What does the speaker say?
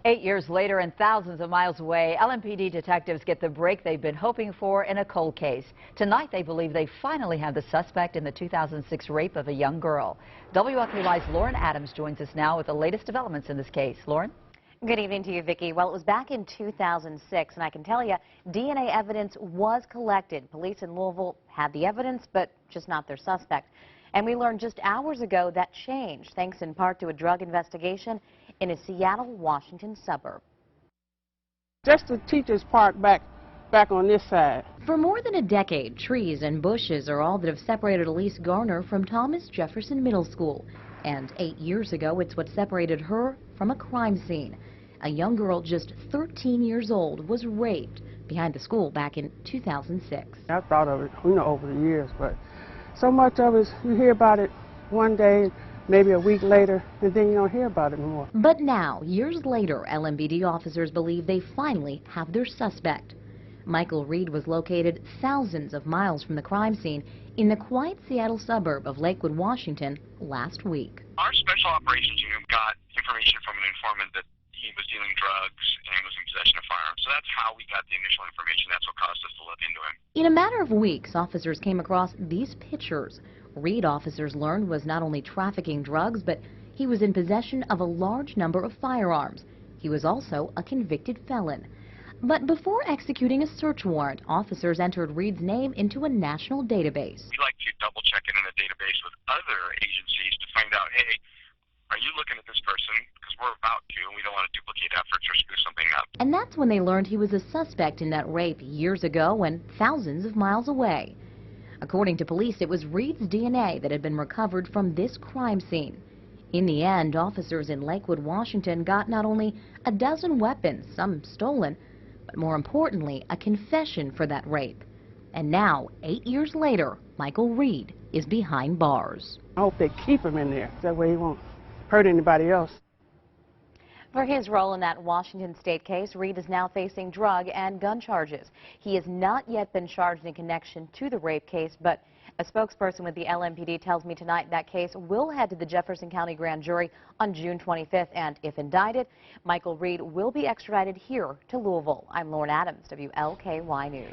8 years later and thousands of miles away, LMPD detectives get the break they've been hoping for in a cold case. Tonight, they believe they finally have the suspect in the 2006 rape of a young girl. WLKY's Lauren Adams joins us now with the latest developments in this case. Lauren? Good evening to you, Vicki. Well, it was back in 2006, and I can tell you, DNA evidence was collected. Police in Louisville had the evidence, but just not their suspect. And we learned just hours ago that changed, thanks in part to a drug investigation in a Seattle, Washington suburb. Just the teachers parked back on this side. For more than a decade, trees and bushes are all that have separated Elise Garner from Thomas Jefferson Middle School. And 8 years ago, it's what separated her from a crime scene. A young girl just 13 years old was raped behind the school back in 2006. I thought of it, over the years, but so much of it, you hear about it one day, maybe a week later, and then you don't hear about it anymore. But now, years later, LMPD officers believe they finally have their suspect. Michael Reed was located thousands of miles from the crime scene in the quiet Seattle suburb of Lakewood, Washington, last week. Our special operations unit got information from an informant that he was dealing drugs and was in possession of firearms. So that's how we got the initial information. That's what caused us to look into him. In a matter of weeks, officers came across these pictures. Reed, officers learned, was not only trafficking drugs, but he was in possession of a large number of firearms. He was also a convicted felon. But before executing a search warrant, officers entered Reed's name into a national database. We like to double check it in a database with other agencies to find out, hey, are you looking at this person? Because we're about to, and we don't want to duplicate efforts or screw something up. And that's when they learned he was a suspect in that rape years ago and thousands of miles away. According to police, it was Reed's DNA that had been recovered from this crime scene. In the end, officers in Lakewood, Washington got not only a dozen weapons, some stolen, but more importantly, a confession for that rape. And now, 8 years later, Michael Reed is behind bars. I hope they keep him in there. That way he won't hurt anybody else. For his role in that Washington state case, Reed is now facing drug and gun charges. He has not yet been charged in connection to the rape case, but a spokesperson with the LMPD tells me tonight that case will head to the Jefferson County Grand Jury on June 25th, and if indicted, Michael Reed will be extradited here to Louisville. I'm Lauren Adams, WLKY News.